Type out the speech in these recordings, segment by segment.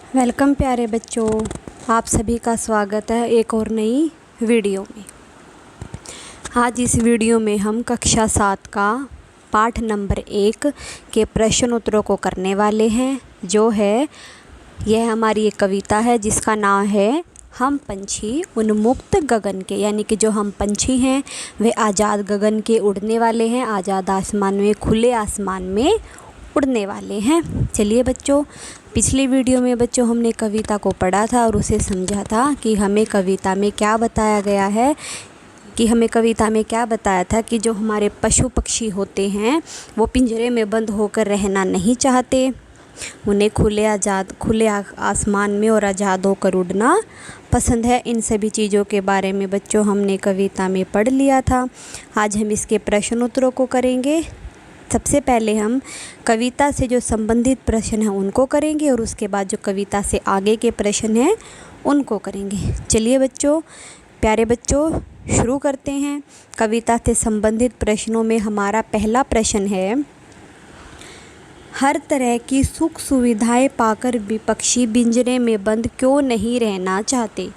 Welcome प्यारे बच्चों, आप सभी का स्वागत है एक और नई वीडियो में। आज इस वीडियो में हम कक्षा 7 का पाठ नंबर 1 के प्रश्न उत्तरों को करने वाले हैं। जो है यह हमारी एक कविता है जिसका नाम है हम पंछी उन्मुक्त गगन के, यानी कि जो हम पंछी हैं वे आज़ाद गगन के उड़ने वाले हैं, आज़ाद आसमान में, खुले आसमान में उड़ने वाले हैं। चलिए बच्चों, पिछली वीडियो में बच्चों हमने कविता को पढ़ा था और उसे समझा था कि हमें कविता में क्या बताया गया है, कि हमें कविता में क्या बताया था कि जो हमारे पशु पक्षी होते हैं वो पिंजरे में बंद होकर रहना नहीं चाहते, उन्हें खुले आसमान में और आज़ाद होकर उड़ना पसंद है। इन सभी चीज़ों के बारे में बच्चों हमने कविता में पढ़ लिया था। आज हम इसके प्रश्न उत्तरों को करेंगे। सबसे पहले हम कविता से जो संबंधित प्रश्न हैं उनको करेंगे और उसके बाद जो कविता से आगे के प्रश्न हैं उनको करेंगे। चलिए बच्चों, प्यारे बच्चों, शुरू करते हैं। कविता से संबंधित प्रश्नों में हमारा पहला प्रश्न है, हर तरह की सुख सुविधाएं पाकर भी पक्षी पिंजरे में बंद क्यों नहीं रहना चाहते।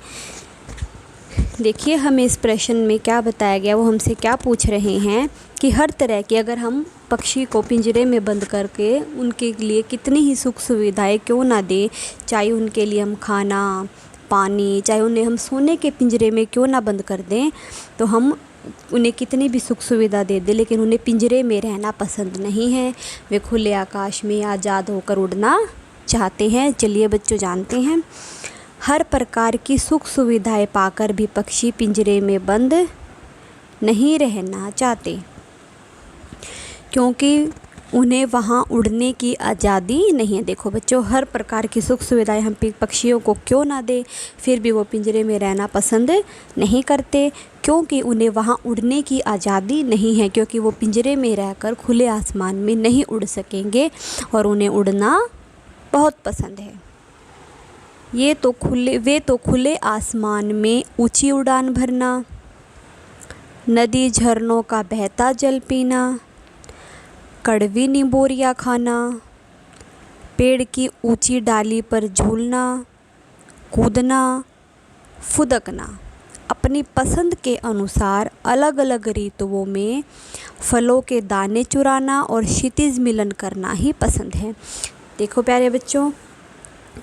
देखिए हमें इस प्रश्न में क्या बताया गया, वो हमसे क्या पूछ रहे हैं कि हर तरह की, अगर हम पक्षी को पिंजरे में बंद करके उनके लिए कितनी ही सुख सुविधाएं क्यों ना दें, चाहे उनके लिए हम खाना पानी, चाहे उन्हें हम सोने के पिंजरे में क्यों ना बंद कर दें, तो हम उन्हें कितनी भी सुख सुविधा दे दें लेकिन उन्हें पिंजरे में रहना पसंद नहीं है। वे खुले आकाश में आज़ाद होकर उड़ना चाहते हैं। चलिए बच्चों जानते हैं, हर प्रकार की सुख सुविधाएं पाकर भी पक्षी पिंजरे में बंद नहीं रहना चाहते क्योंकि उन्हें वहाँ उड़ने की आज़ादी नहीं है। देखो बच्चों, हर प्रकार की सुख सुविधाएं हम पक्षियों को क्यों ना दें, फिर भी वो पिंजरे में रहना पसंद नहीं करते क्योंकि उन्हें वहाँ उड़ने की आज़ादी नहीं है, क्योंकि वो पिंजरे में रहकर खुले आसमान में नहीं उड़ सकेंगे और उन्हें उड़ना बहुत पसंद है। वे तो खुले आसमान में ऊंची उड़ान भरना, नदी झरनों का बहता जल पीना, कड़वी निबोरियाँ खाना, पेड़ की ऊंची डाली पर झूलना, कूदना, फुदकना, अपनी पसंद के अनुसार अलग अलग ऋतुओं में फलों के दाने चुराना और क्षितिज मिलन करना ही पसंद है। देखो प्यारे बच्चों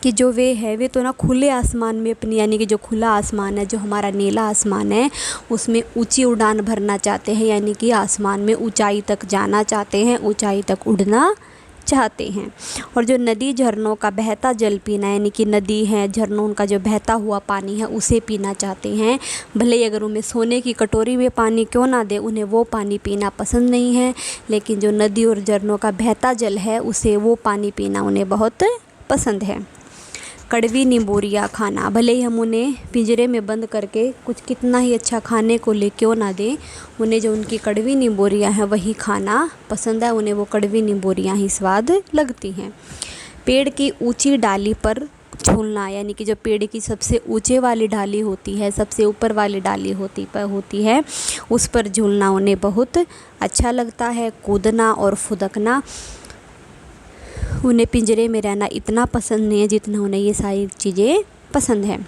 कि जो वे तो ना खुले आसमान में अपनी, यानी कि जो खुला आसमान है, जो हमारा नीला आसमान है, उसमें ऊंची उड़ान भरना चाहते हैं, यानी कि आसमान में ऊंचाई तक जाना चाहते हैं, ऊंचाई तक उड़ना चाहते हैं। और जो नदी झरनों का बहता जल पीना, यानी कि नदी है, झरनों, उनका जो बहता हुआ पानी है उसे पीना चाहते हैं। भले ही अगर उन्हें सोने की कटोरी में पानी क्यों ना दे, उन्हें वो पानी पीना पसंद नहीं है, लेकिन जो नदी और झरनों का बहता जल है उसे वो पानी पीना उन्हें बहुत पसंद है। कड़वी निबोरियाँ खाना, भले ही हम उन्हें पिंजरे में बंद करके कुछ कितना ही अच्छा खाने को ले क्यों ना दें, उन्हें जो उनकी कड़वी निबोरियाँ हैं वही खाना पसंद है, उन्हें वो कड़वी निबोरियाँ ही स्वाद लगती हैं। पेड़ की ऊंची डाली पर झूलना, यानी कि जो पेड़ की सबसे ऊंचे वाली डाली होती है, सबसे ऊपर वाली डाली होती है, उस पर झूलना उन्हें बहुत अच्छा लगता है। कूदना और फुदकना, उन्हें पिंजरे में रहना इतना पसंद नहीं है जितना उन्हें ये सारी चीज़ें पसंद है।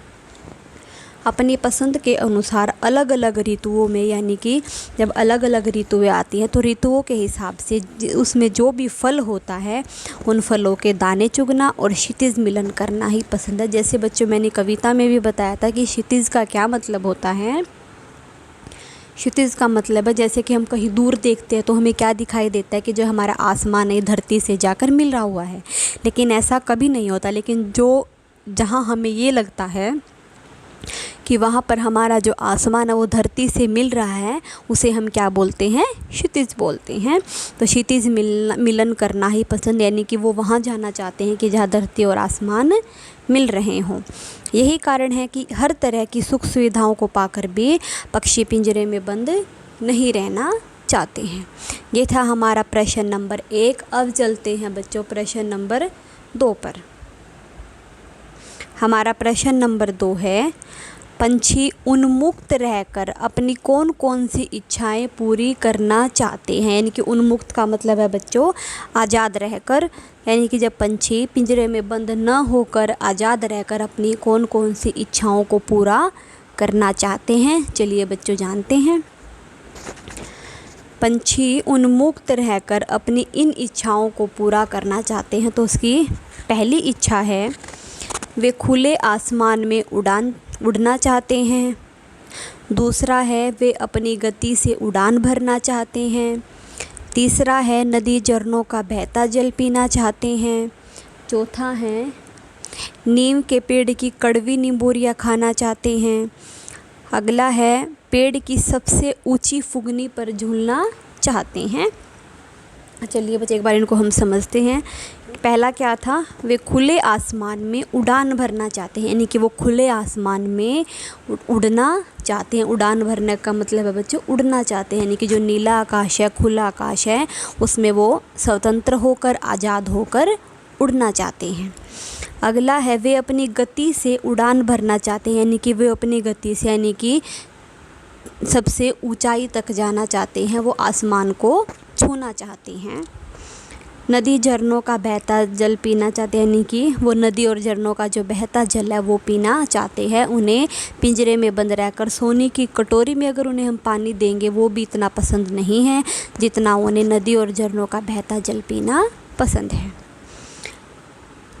अपनी पसंद के अनुसार अलग अलग ऋतुओं में, यानी कि जब अलग अलग ऋतुएं आती हैं तो ऋतुओं के हिसाब से उसमें जो भी फल होता है उन फलों के दाने चुगना और क्षितिज मिलन करना ही पसंद है। जैसे बच्चों मैंने कविता में भी बताया था कि क्षितिज का क्या मतलब होता है। क्षितिज का मतलब है, जैसे कि हम कहीं दूर देखते हैं तो हमें क्या दिखाई देता है कि जो हमारा आसमान है धरती से जाकर मिल रहा हुआ है, लेकिन ऐसा कभी नहीं होता। लेकिन जहाँ हमें ये लगता है कि वहाँ पर हमारा जो आसमान है वो धरती से मिल रहा है, उसे हम क्या बोलते हैं, क्षितिज बोलते हैं। तो क्षितिज मिलन करना ही पसंद, यानी कि वो वहाँ जाना चाहते हैं कि जहाँ धरती और आसमान मिल रहे हों। यही कारण है कि हर तरह की सुख सुविधाओं को पाकर भी पक्षी पिंजरे में बंद नहीं रहना चाहते हैं। ये था हमारा प्रश्न नंबर 1। अब चलते हैं बच्चों प्रश्न नंबर 2 पर। हमारा प्रश्न नंबर 2 है, पंछी उन्मुक्त रहकर अपनी कौन कौन सी इच्छाएं पूरी करना चाहते हैं। यानी कि उन्मुक्त का मतलब है बच्चों आज़ाद रहकर, यानी कि जब पंछी पिंजरे में बंद न होकर आज़ाद रहकर अपनी कौन कौन सी इच्छाओं को पूरा करना चाहते हैं। चलिए बच्चों जानते हैं। पंछी उन्मुक्त रहकर अपनी इन इच्छाओं को पूरा करना चाहते हैं। तो उसकी पहली इच्छा है वे खुले आसमान में उड़ना चाहते हैं। दूसरा है वे अपनी गति से उड़ान भरना चाहते हैं। तीसरा है नदी झरनों का बहता जल पीना चाहते हैं। चौथा है नीम के पेड़ की कड़वी नींबूरियाँ खाना चाहते हैं। अगला है पेड़ की सबसे ऊंची फुगनी पर झूलना चाहते हैं। चलिए बच्चे एक बार इनको हम समझते हैं। पहला क्या था, वे खुले आसमान में उड़ान भरना चाहते हैं, यानी कि वो खुले आसमान में उड़ना चाहते हैं। उड़ान भरने का मतलब है बच्चों उड़ना चाहते हैं, यानी कि जो नीला आकाश है, खुला आकाश है, उसमें वो स्वतंत्र होकर आज़ाद होकर उड़ना चाहते हैं। अगला है वे अपनी गति से उड़ान भरना चाहते हैं, यानी कि वे अपनी गति से यानी कि सबसे ऊंचाई तक जाना चाहते हैं, वो आसमान को छूना चाहते हैं। नदी झरनों का बहता जल पीना चाहते हैं, यानी कि वो नदी और झरनों का जो बहता जल है वो पीना चाहते हैं। उन्हें पिंजरे में बंद रहकर सोने की कटोरी में अगर उन्हें हम पानी देंगे वो भी इतना पसंद नहीं है जितना उन्हें नदी और झरनों का बहता जल पीना पसंद है।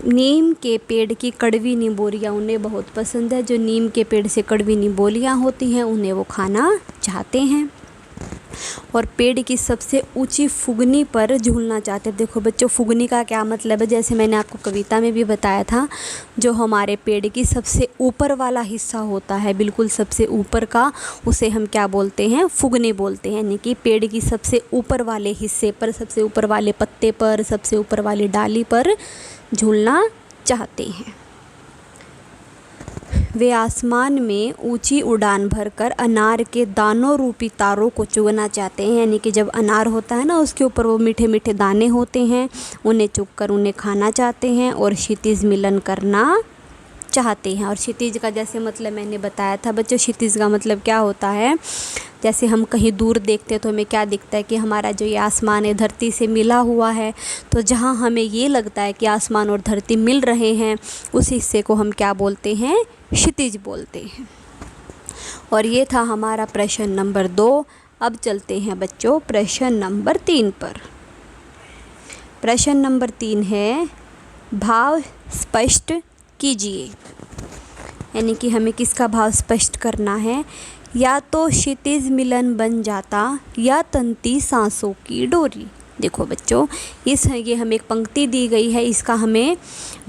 नीम के पेड़ की कड़वी नींबोलियाँ उन्हें बहुत पसंद है। जो नीम के पेड़ से कड़वी नींबोलियाँ होती हैं उन्हें वो खाना चाहते हैं। और पेड़ की सबसे ऊंची फुगनी पर झूलना चाहते हैं। देखो बच्चों फुगनी का क्या मतलब है, जैसे मैंने आपको कविता में भी बताया था, जो हमारे पेड़ की सबसे ऊपर वाला हिस्सा होता है, बिल्कुल सबसे ऊपर का, उसे हम क्या बोलते हैं, फुगनी बोलते हैं। यानी कि पेड़ की सबसे ऊपर वाले हिस्से पर, सबसे ऊपर वाले पत्ते पर, सबसे ऊपर वाली डाली पर झूलना चाहते हैं। वे आसमान में ऊंची उड़ान भरकर अनार के दानों रूपी तारों को चुगना चाहते हैं। यानी कि जब अनार होता है ना, उसके ऊपर वो मीठे मीठे दाने होते हैं, उन्हें चुगकर उन्हें खाना चाहते हैं और क्षितिज मिलन करना चाहते हैं। और क्षितिज का जैसे मतलब मैंने बताया था बच्चों, क्षितिज का मतलब क्या होता है, जैसे हम कहीं दूर देखते हैं तो हमें क्या दिखता है कि हमारा जो ये आसमान है धरती से मिला हुआ है। तो जहाँ हमें ये लगता है कि आसमान और धरती मिल रहे हैं, उस हिस्से को हम क्या बोलते हैं, क्षितिज बोलते हैं। और ये था हमारा प्रश्न नंबर 2। अब चलते हैं बच्चों प्रश्न नंबर 3 पर। प्रश्न नंबर 3 है भाव स्पष्ट कीजिए। यानी कि हमें किसका भाव स्पष्ट करना है, या तो क्षितिज मिलन बन जाता या तंती सांसों की डोरी। देखो बच्चों ये हमें एक पंक्ति दी गई है, इसका हमें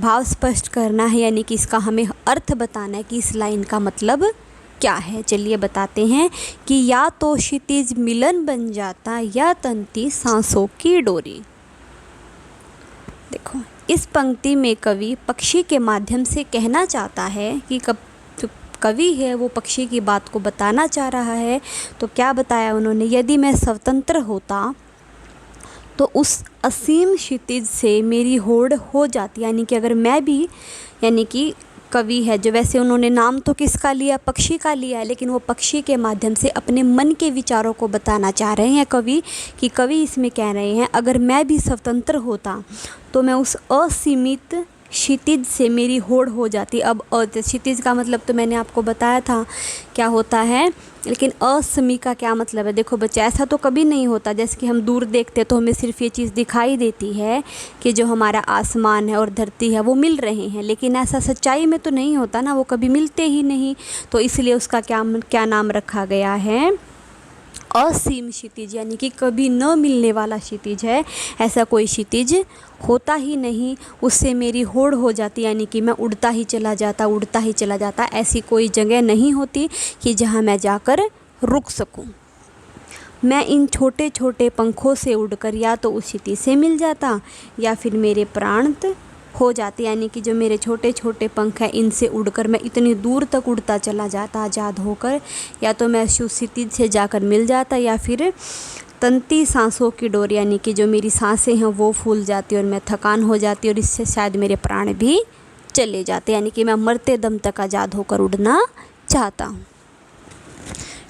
भाव स्पष्ट करना है, यानी कि इसका हमें अर्थ बताना है कि इस लाइन का मतलब क्या है। चलिए बताते हैं कि या तो क्षितिज मिलन बन जाता या तंती सांसों की डोरी। देखो इस पंक्ति में कवि पक्षी के माध्यम से कहना चाहता है कि कवि है वो पक्षी की बात को बताना चाह रहा है। तो क्या बताया उन्होंने, यदि मैं स्वतंत्र होता तो उस असीम क्षितिज से मेरी होड़ हो जाती। यानी कि अगर मैं भी, यानी कि कवि है जो, वैसे उन्होंने नाम तो किसका लिया, पक्षी का लिया है, लेकिन वो पक्षी के माध्यम से अपने मन के विचारों को बताना चाह रहे हैं कवि, कि कवि इसमें कह रहे हैं अगर मैं भी स्वतंत्र होता तो मैं उस असीमित क्षितिज से मेरी होड़ हो जाती। अब क्षितिज का मतलब तो मैंने आपको बताया था क्या होता है, लेकिन असमी का क्या मतलब है। देखो बच्चे ऐसा तो कभी नहीं होता, जैसे कि हम दूर देखते हैं तो हमें सिर्फ ये चीज़ दिखाई देती है कि जो हमारा आसमान है और धरती है वो मिल रहे हैं, लेकिन ऐसा सच्चाई में तो नहीं होता ना, वो कभी मिलते ही नहीं। तो इसलिए उसका क्या नाम रखा गया है, असीम क्षितिज। यानी कि कभी न मिलने वाला क्षितिज है, ऐसा कोई क्षितिज होता ही नहीं, उससे मेरी होड़ हो जाती। यानी कि मैं उड़ता ही चला जाता, उड़ता ही चला जाता, ऐसी कोई जगह नहीं होती कि जहाँ मैं जाकर रुक सकूं। मैं इन छोटे छोटे पंखों से उड़कर या तो उस क्षितिज से मिल जाता या फिर मेरे प्राण हो जाते। यानी कि जो मेरे छोटे छोटे पंख हैं इनसे उड़कर मैं इतनी दूर तक उड़ता चला जाता आज़ाद होकर, या तो मैं क्षितिज से जाकर मिल जाता या फिर तंती सांसों की डोर, यानी कि जो मेरी सांसें हैं वो फूल जाती और मैं थकान हो जाती और इससे शायद मेरे प्राण भी चले जाते। यानी कि मैं मरते दम तक आज़ाद होकर उड़ना चाहता हूँ।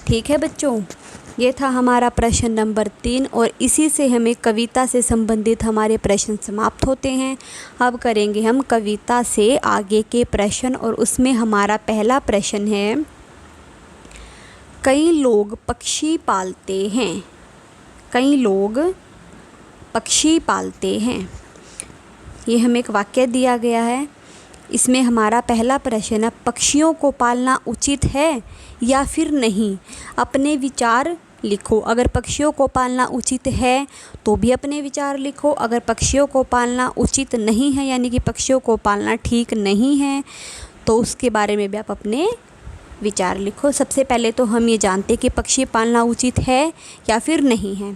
ठीक है बच्चों, ये था हमारा प्रश्न नंबर 3 और इसी से हमें कविता से संबंधित हमारे प्रश्न समाप्त होते हैं। अब करेंगे हम कविता से आगे के प्रश्न और उसमें हमारा पहला प्रश्न है, कई लोग पक्षी पालते हैं। कई लोग पक्षी पालते हैं। ये हमें एक वाक्य दिया गया है। इसमें हमारा पहला प्रश्न है, पक्षियों को पालना उचित है या फिर नहीं? अपने विचार लिखो। अगर पक्षियों को पालना उचित है तो भी अपने विचार लिखो। अगर पक्षियों को पालना उचित नहीं है यानी कि पक्षियों को पालना ठीक नहीं है तो उसके बारे में भी आप अपने विचार लिखो। सबसे पहले तो हम ये जानते हैं कि पक्षी पालना उचित है या फिर नहीं है।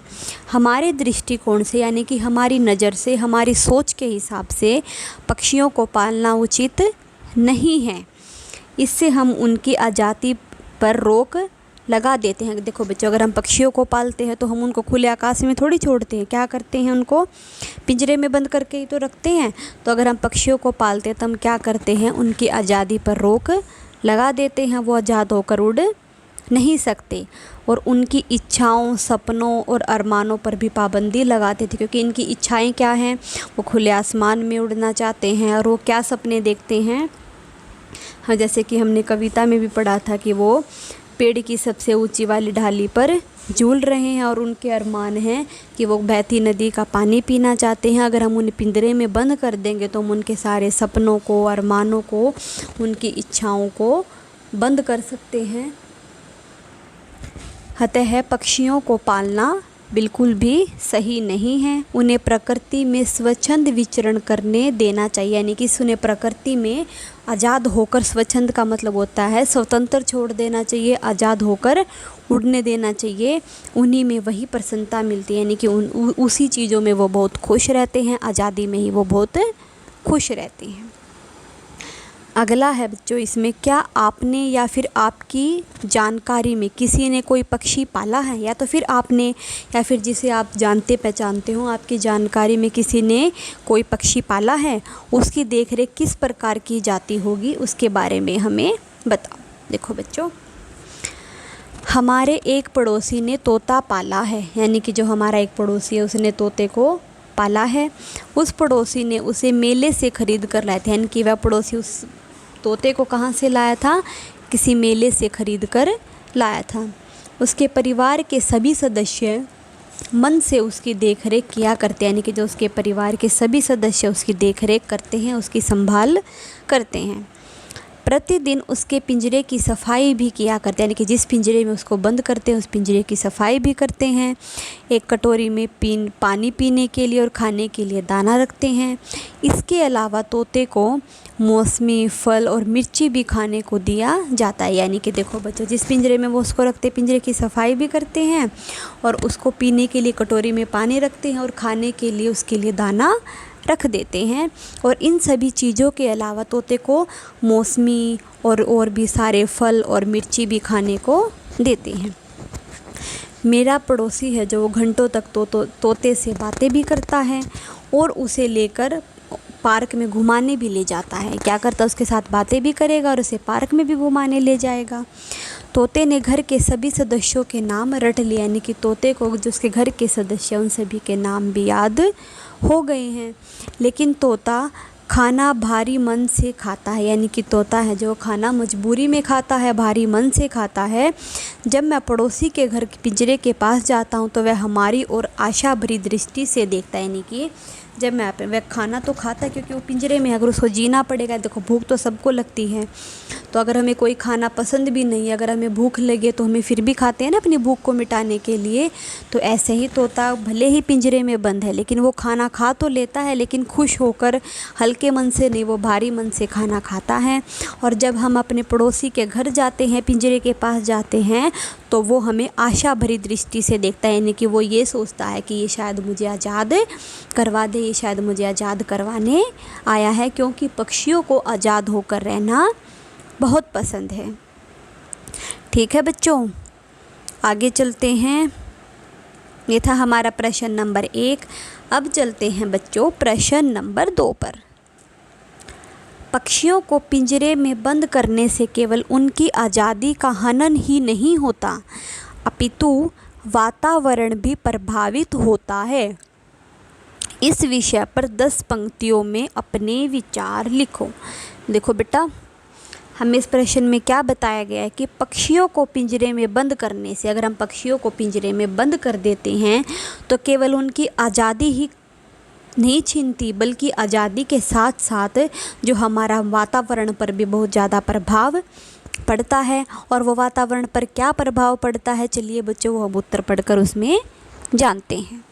हमारे दृष्टिकोण से यानी कि हमारी नज़र से, हमारी सोच के हिसाब से पक्षियों को पालना उचित नहीं है। इससे हम उनकी आज़ादी पर रोक लगा देते हैं। देखो बच्चों, अगर हम पक्षियों को पालते हैं तो हम उनको खुले आकाश में थोड़ी छोड़ते हैं। क्या करते हैं? उनको पिंजरे में बंद करके ही तो रखते हैं। तो अगर हम पक्षियों को पालते हैं तो हम क्या करते हैं? उनकी आज़ादी पर रोक लगा देते हैं। वो आज़ाद होकर उड़ नहीं सकते और उनकी इच्छाओं, सपनों और अरमानों पर भी पाबंदी लगाते थे, क्योंकि इनकी इच्छाएं क्या हैं? वो खुले आसमान में उड़ना चाहते हैं। और वो क्या सपने देखते हैं? हाँ, जैसे कि हमने कविता में भी पढ़ा था कि वो पेड़ की सबसे ऊंची वाली ढाली पर झूल रहे हैं और उनके अरमान हैं कि वो बहती नदी का पानी पीना चाहते हैं। अगर हम उन्हें पिंजरे में बंद कर देंगे तो हम उनके सारे सपनों को, अरमानों को, उनकी इच्छाओं को बंद कर सकते हैं। अतः पक्षियों को पालना बिल्कुल भी सही नहीं है। उन्हें प्रकृति में स्वच्छंद विचरण करने देना चाहिए, यानी कि उन्हें प्रकृति में आज़ाद होकर, स्वच्छंद का मतलब होता है स्वतंत्र छोड़ देना चाहिए, आज़ाद होकर उड़ने देना चाहिए। उन्हीं में वही प्रसन्नता मिलती है, यानी कि उसी चीज़ों में वो बहुत खुश रहते हैं, आज़ादी में ही वो बहुत खुश रहते हैं। अगला है बच्चों, इसमें क्या आपने या फिर आपकी जानकारी में किसी ने कोई पक्षी पाला है? या तो फिर आपने या फिर जिसे आप जानते पहचानते हो, आपकी जानकारी में किसी ने कोई पक्षी पाला है? उसकी देखरेख किस प्रकार की जाती होगी उसके बारे में हमें बताओ। देखो बच्चों, हमारे एक पड़ोसी ने तोता पाला है, यानी कि जो हमारा एक पड़ोसी है उसने तोते को पाला है। उस पड़ोसी ने उसे मेले से खरीद कर लाए थे, यानी कि वह पड़ोसी उस तोते को कहाँ से लाया था? किसी मेले से खरीद कर लाया था। उसके परिवार के सभी सदस्य मन से उसकी देखरेख किया करते हैं, यानी कि जो उसके परिवार के सभी सदस्य उसकी देखरेख करते हैं, उसकी संभाल करते हैं। प्रतिदिन उसके पिंजरे की सफाई भी किया करते हैं, यानी कि जिस पिंजरे में उसको बंद करते हैं उस पिंजरे की सफाई भी करते हैं। एक कटोरी में पानी पीने के लिए और खाने के लिए दाना रखते हैं। इसके अलावा तोते को मौसमी फल और मिर्ची भी खाने को दिया जाता है। यानी कि देखो बच्चों, जिस पिंजरे में वो उसको रखते हैं पिंजरे की सफाई भी करते हैं और उसको पीने के लिए कटोरी में पानी रखते हैं और खाने के लिए उसके लिए दाना रख देते हैं। और इन सभी चीज़ों के अलावा तोते को मौसमी और भी सारे फल और मिर्ची भी खाने को देते हैं। मेरा पड़ोसी है जो घंटों तक तोते से बातें भी करता है और उसे लेकर पार्क में घुमाने भी ले जाता है। क्या करता है? उसके साथ बातें भी करेगा और उसे पार्क में भी घुमाने ले जाएगा। तोते ने घर के सभी सदस्यों के नाम रट लिए, यानी कि तोते को जो उसके घर के सदस्य उन सभी के नाम भी याद हो गए हैं। लेकिन तोता खाना भारी मन से खाता है, यानी कि तोता है जो खाना मजबूरी में खाता है, भारी मन से खाता है। जब मैं पड़ोसी के घर के पिंजरे के पास जाता हूँ तो वह हमारी ओर आशा भरी दृष्टि से देखता है, यानी कि जब मैं वह खाना तो खाता है क्योंकि वो पिंजरे में, अगर उसको जीना पड़ेगा। देखो भूख तो सबको लगती है, तो अगर हमें कोई खाना पसंद भी नहीं है, अगर हमें भूख लगे तो हमें फिर भी खाते हैं ना अपनी भूख को मिटाने के लिए। तो ऐसे ही तोता भले ही पिंजरे में बंद है लेकिन वो खाना खा तो लेता है, लेकिन खुश होकर, हल्के मन से नहीं, वो भारी मन से खाना खाता है। और जब हम अपने पड़ोसी के घर जाते हैं, पिंजरे के पास जाते हैं, तो वो हमें आशा भरी दृष्टि से देखता है, यानी कि वो ये सोचता है कि ये शायद मुझे आज़ाद करवा दे, ये शायद मुझे आज़ाद करवाने आया है, क्योंकि पक्षियों को आज़ाद होकर रहना बहुत पसंद है। ठीक है बच्चों, आगे चलते हैं। ये था हमारा प्रश्न नंबर 1। अब चलते हैं बच्चों प्रश्न नंबर 2 पर। पक्षियों को पिंजरे में बंद करने से केवल उनकी आज़ादी का हनन ही नहीं होता, अपितु वातावरण भी प्रभावित होता है। इस विषय पर 10 पंक्तियों में अपने विचार लिखो। देखो बेटा, हमें इस प्रश्न में क्या बताया गया है कि पक्षियों को पिंजरे में बंद करने से, अगर हम पक्षियों को पिंजरे में बंद कर देते हैं तो केवल उनकी आज़ादी ही नहीं छीनती, बल्कि आज़ादी के साथ साथ जो हमारा वातावरण पर भी बहुत ज़्यादा प्रभाव पड़ता है। और वो वातावरण पर क्या प्रभाव पड़ता है, चलिए बच्चों वो हम उत्तर पढ़कर उसमें जानते हैं।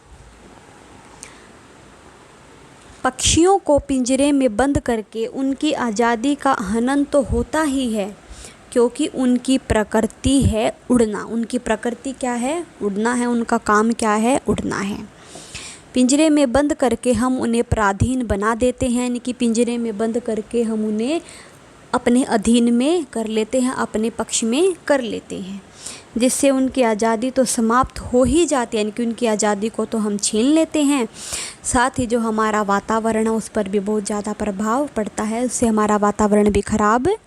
पक्षियों को पिंजरे में बंद करके उनकी आज़ादी का हनन तो होता ही है, क्योंकि उनकी प्रकृति है उड़ना। उनकी प्रकृति क्या है? उड़ना है। उनका काम क्या है? उड़ना है। पिंजरे में बंद करके हम उन्हें पराधीन बना देते हैं, यानी कि पिंजरे में बंद करके हम उन्हें अपने अधीन में कर लेते हैं, अपने पक्ष में कर लेते हैं, जिससे उनकी आज़ादी तो समाप्त हो ही जाती है, यानी कि उनकी आज़ादी को तो हम छीन लेते हैं। साथ ही जो हमारा वातावरण है उस पर भी बहुत ज़्यादा प्रभाव पड़ता है, उससे हमारा वातावरण भी खराब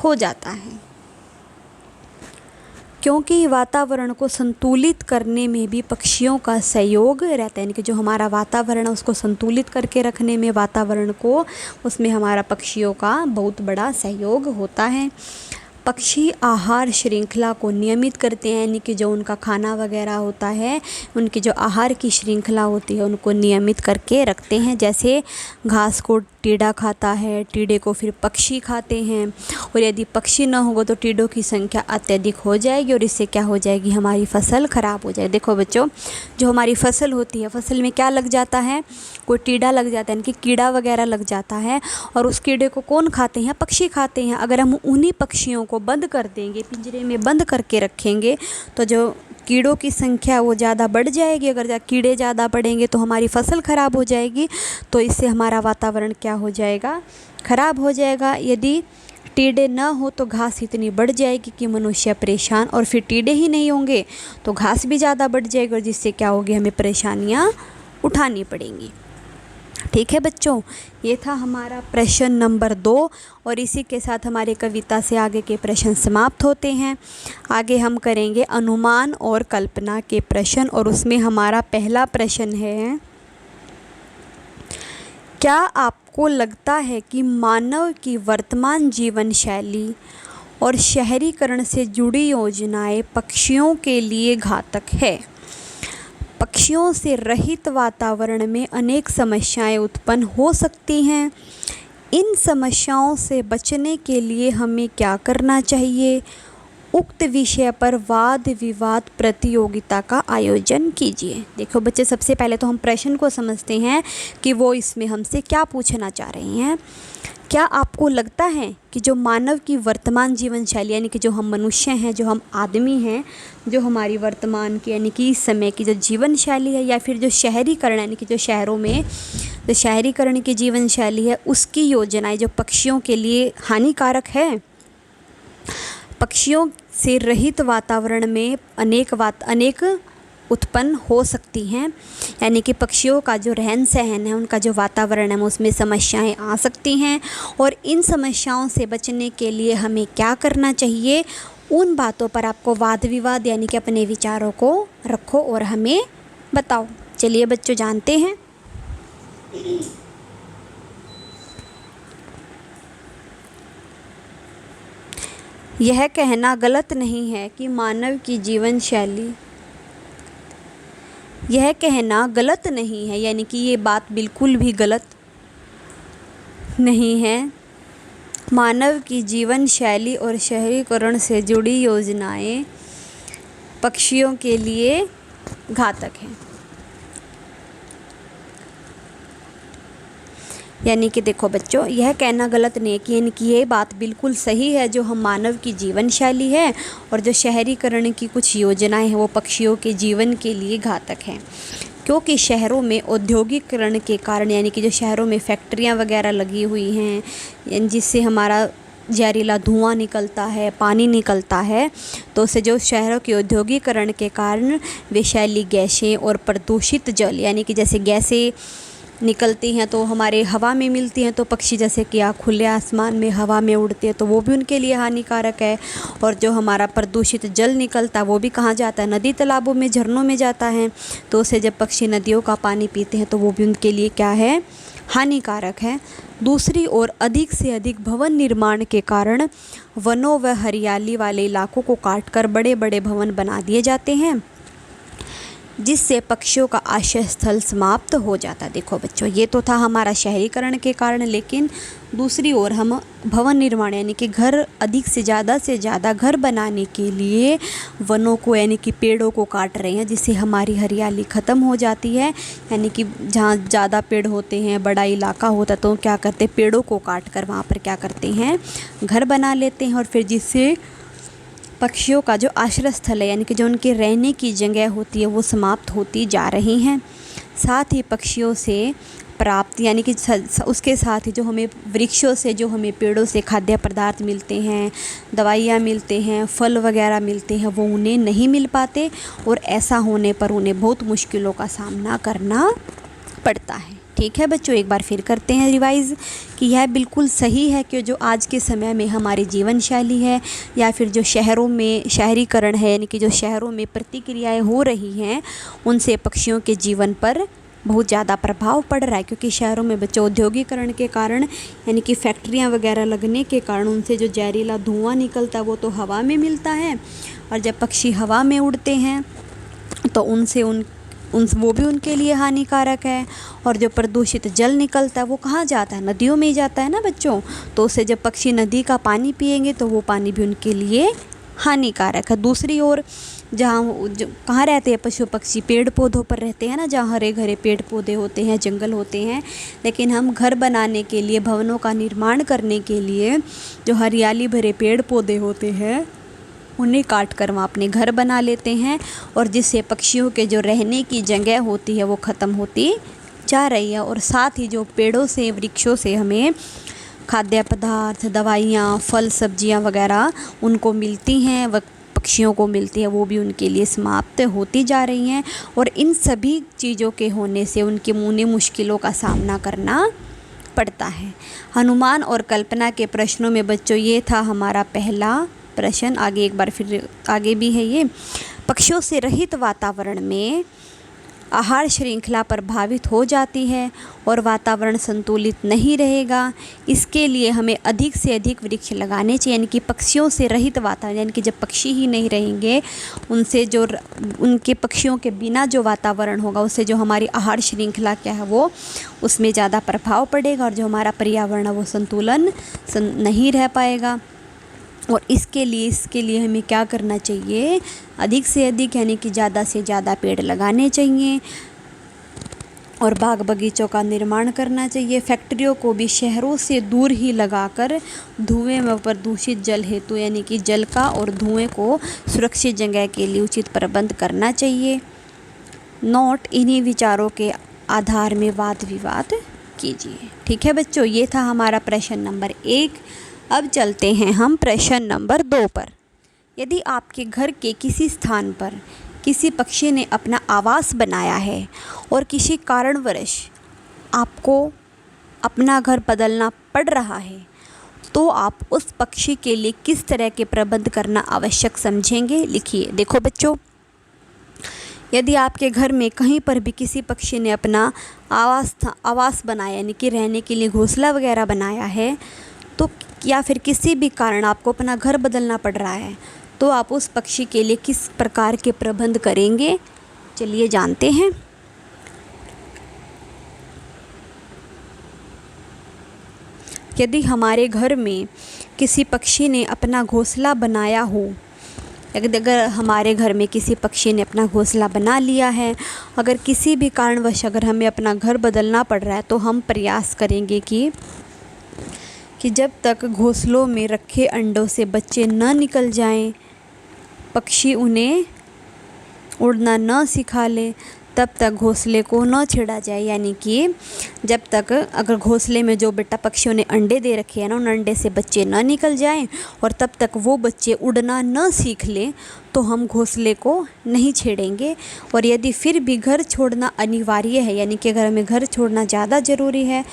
हो जाता है। क्योंकि वातावरण को संतुलित करने में भी पक्षियों का सहयोग रहता है, यानी कि जो हमारा वातावरण है उसको संतुलित करके रखने में वातावरण को, उसमें हमारा पक्षियों का बहुत बड़ा सहयोग होता है। पक्षी आहार श्रृंखला को नियमित करते हैं, यानी कि जो उनका खाना वगैरह होता है, उनकी जो आहार की श्रृंखला होती है उनको नियमित करके रखते हैं। जैसे घास को टीड़ा खाता है, टीड़े को फिर पक्षी खाते हैं, और यदि पक्षी न होगा तो टीड़ों की संख्या अत्यधिक हो जाएगी और इससे क्या हो जाएगी? हमारी फसल खराब हो जाएगी। देखो बच्चों, जो हमारी फसल होती है, फसल में क्या लग जाता है? कोई टीड़ा लग जाता है, यानी कि कीड़ा वगैरह लग जाता है, और उस कीड़े को कौन खाते हैं? पक्षी खाते हैं। अगर हम उन्हीं पक्षियों को बंद कर देंगे, पिंजरे में बंद करके रखेंगे, तो जो कीड़ों की संख्या वो ज़्यादा बढ़ जाएगी। अगर कीड़े ज़्यादा बढ़ेंगे तो हमारी फसल खराब हो जाएगी, तो इससे हमारा वातावरण क्या हो जाएगा? खराब हो जाएगा। यदि टीड़े ना हो तो घास इतनी बढ़ जाएगी कि मनुष्य परेशान, और फिर टीड़े ही नहीं होंगे तो घास भी ज़्यादा बढ़ जाएगी, और जिससे क्या होगी? हमें परेशानियाँ उठानी पड़ेंगी। ठीक है बच्चों, ये था हमारा प्रश्न नंबर 2, और इसी के साथ हमारी कविता से आगे के प्रश्न समाप्त होते हैं। आगे हम करेंगे अनुमान और कल्पना के प्रश्न, और उसमें हमारा पहला प्रश्न है, क्या आपको लगता है कि मानव की वर्तमान जीवन शैली और शहरीकरण से जुड़ी योजनाएं पक्षियों के लिए घातक है? पक्षियों से रहित वातावरण में अनेक समस्याएं उत्पन्न हो सकती हैं। इन समस्याओं से बचने के लिए हमें क्या करना चाहिए? उक्त विषय पर वाद विवाद प्रतियोगिता का आयोजन कीजिए। देखो बच्चे, सबसे पहले तो हम प्रश्न को समझते हैं कि वो इसमें हमसे क्या पूछना चाह रहे हैं। क्या आपको लगता है कि जो मानव की वर्तमान जीवन शैली, यानी कि जो हम मनुष्य हैं, जो हम आदमी हैं, जो हमारी वर्तमान की यानी कि इस समय की जो जीवन शैली है, या फिर जो शहरीकरण यानी कि जो शहरों में जो शहरीकरण की जीवन शैली है, उसकी योजनाएं जो पक्षियों के लिए हानिकारक है? पक्षियों से रहित वातावरण में अनेक उत्पन्न हो सकती हैं, यानी कि पक्षियों का जो रहन सहन है, उनका जो वातावरण है, उसमें समस्याएं आ सकती हैं। और इन समस्याओं से बचने के लिए हमें क्या करना चाहिए? उन बातों पर आपको वाद विवाद यानी कि अपने विचारों को रखो और हमें बताओ। चलिए बच्चों, जानते हैं। यह कहना गलत नहीं है कि मानव की जीवन शैली, यह कहना गलत नहीं है, यानी कि ये बात बिल्कुल भी गलत नहीं है। मानव की जीवन शैली और शहरीकरण से जुड़ी योजनाएं पक्षियों के लिए घातक हैं। यानी कि देखो बच्चों, यह कहना गलत नहीं है कि यानी कि ये बात बिल्कुल सही है, जो हम मानव की जीवन शैली है और जो शहरीकरण की कुछ योजनाएं हैं वो पक्षियों के जीवन के लिए घातक हैं। क्योंकि शहरों में औद्योगिकरण के कारण, यानी कि जो शहरों में फैक्ट्रियां वगैरह लगी हुई हैं, जिससे हमारा जहरीला धुआं निकलता है, पानी निकलता है, तो उससे जो शहरों के औद्योगिकरण के कारण विषैली गैसें और प्रदूषित जल, यानी कि जैसे गैसें निकलती हैं तो हमारे हवा में मिलती हैं, तो पक्षी जैसे कि खुले आसमान में हवा में उड़ते हैं तो वो भी उनके लिए हानिकारक है। और जो हमारा प्रदूषित जल निकलता है वो भी कहाँ जाता है, नदी तालाबों में, झरनों में जाता है। तो उससे जब पक्षी नदियों का पानी पीते हैं तो वो भी उनके लिए क्या है, हानिकारक है। दूसरी ओर अधिक से अधिक भवन निर्माण के कारण वनों व हरियाली वाले इलाकों को काटकर बड़े बड़े भवन बना दिए जाते हैं, जिससे पक्षियों का आश्रय स्थल समाप्त हो जाता है। देखो बच्चों, ये तो था हमारा शहरीकरण के कारण, लेकिन दूसरी ओर हम भवन निर्माण यानी कि घर, अधिक से ज़्यादा घर बनाने के लिए वनों को यानी कि पेड़ों को काट रहे हैं, जिससे हमारी हरियाली ख़त्म हो जाती है। यानी कि जहाँ ज़्यादा पेड़ होते हैं, बड़ा इलाका होता, तो क्या करते, पेड़ों को काट कर वहाँ पर क्या करते हैं, घर बना लेते हैं। और फिर जिससे पक्षियों का जो आश्रय स्थल है यानी कि जो उनके रहने की जगह होती है वो समाप्त होती जा रही हैं। साथ ही पक्षियों से प्राप्त यानी कि उसके साथ ही जो हमें वृक्षों से, जो हमें पेड़ों से खाद्य पदार्थ मिलते हैं, दवाइयाँ मिलते हैं, फल वगैरह मिलते हैं, वो उन्हें नहीं मिल पाते। और ऐसा होने पर उन्हें बहुत मुश्किलों का सामना करना पड़ता है। ठीक है बच्चों, एक बार फिर करते हैं रिवाइज़ कि यह बिल्कुल सही है कि जो आज के समय में हमारी जीवन शैली है या फिर जो शहरों में शहरीकरण है यानी कि जो शहरों में प्रतिक्रियाएं हो रही हैं, उनसे पक्षियों के जीवन पर बहुत ज़्यादा प्रभाव पड़ रहा है। क्योंकि शहरों में बच्चों औद्योगिकरण के कारण यानी कि फैक्ट्रियाँ वगैरह लगने के कारण उनसे जो जहरीला धुआं निकलता है वो तो हवा में मिलता है, और जब पक्षी हवा में उड़ते हैं तो उनसे वो भी उनके लिए हानिकारक है। और जो प्रदूषित जल निकलता है वो कहाँ जाता है, नदियों में ही जाता है ना बच्चों। तो उससे जब पक्षी नदी का पानी पिएंगे तो वो पानी भी उनके लिए हानिकारक है। दूसरी ओर कहाँ रहते हैं पशु पक्षी, पेड़ पौधों पर रहते हैं ना, जहाँ हरे भरे पेड़ पौधे होते हैं, जंगल होते हैं। लेकिन हम घर बनाने के लिए, भवनों का निर्माण करने के लिए जो हरियाली भरे पेड़ पौधे होते हैं उन्हें काट कर वहाँ अपने घर बना लेते हैं, और जिससे पक्षियों के जो रहने की जगह होती है वो ख़त्म होती जा रही है। और साथ ही जो पेड़ों से, वृक्षों से हमें खाद्य पदार्थ, दवाइयाँ, फल, सब्जियाँ वगैरह उनको मिलती हैं, वह पक्षियों को मिलती है, वो भी उनके लिए समाप्त होती जा रही हैं। और इन सभी चीज़ों के होने से उन्हें मुश्किलों का सामना करना पड़ता है। अनुमान और कल्पना के प्रश्नों में बच्चों ये था हमारा पहला प्रश्न। आगे एक बार फिर आगे भी है ये, पक्षियों से रहित वातावरण में आहार श्रृंखला प्रभावित हो जाती है और वातावरण संतुलित नहीं रहेगा। इसके लिए हमें अधिक से अधिक वृक्ष लगाने चाहिए। यानी कि पक्षियों से रहित वातावरण यानी कि जब पक्षी ही नहीं रहेंगे, उनसे जो उनके पक्षियों के बिना जो वातावरण होगा उससे जो हमारी आहार श्रृंखला क्या है वो उसमें ज़्यादा प्रभाव पड़ेगा, और जो हमारा पर्यावरण है वो संतुलन नहीं रह पाएगा। और इसके लिए हमें क्या करना चाहिए, अधिक से अधिक यानी कि ज़्यादा से ज़्यादा पेड़ लगाने चाहिए और बाग बगीचों का निर्माण करना चाहिए। फैक्ट्रियों को भी शहरों से दूर ही लगाकर धुएं व प्रदूषित जल हेतु यानी कि जल का और धुएं को सुरक्षित जगह के लिए उचित प्रबंध करना चाहिए। नोट, इन्हीं विचारों के आधार में वाद विवाद कीजिए। ठीक है बच्चों, ये था हमारा प्रश्न नंबर 1। अब चलते हैं हम प्रश्न नंबर 2 पर। यदि आपके घर के किसी स्थान पर किसी पक्षी ने अपना आवास बनाया है और किसी कारणवश आपको अपना घर बदलना पड़ रहा है, तो आप उस पक्षी के लिए किस तरह के प्रबंध करना आवश्यक समझेंगे, लिखिए। देखो बच्चों, यदि आपके घर में कहीं पर भी किसी पक्षी ने अपना आवास बनाया यानी कि रहने के लिए घोंसला वगैरह बनाया है, तो या फिर किसी भी कारण आपको अपना घर बदलना पड़ रहा है, तो आप उस पक्षी के लिए किस प्रकार के प्रबंध करेंगे, चलिए जानते हैं। यदि हमारे घर में किसी पक्षी ने अपना घोंसला बनाया हो, अगर हमारे घर में किसी पक्षी ने अपना घोंसला बना लिया है, अगर किसी भी कारणवश अगर हमें अपना घर बदलना पड़ रहा है, तो हम प्रयास करेंगे कि जब तक घोंसलों में रखे अंडों से बच्चे न निकल जाएं, पक्षी उन्हें उड़ना न सिखा ले, तब तक घोंसले को न छेड़ा जाए, यानी कि जब तक अगर घोंसले में जो बेटा पक्षियों ने अंडे दे रखे हैं ना, उन अंडे से बच्चे न निकल जाएं और तब तक वो बच्चे उड़ना न सीख लें तो हम घोंसले को नहीं छेड़ेंगे। और यदि फिर भी घर छोड़ना अनिवार्य है, यानी कि अगर हमें घर छोड़ना ज़्यादा ज़रूरी है,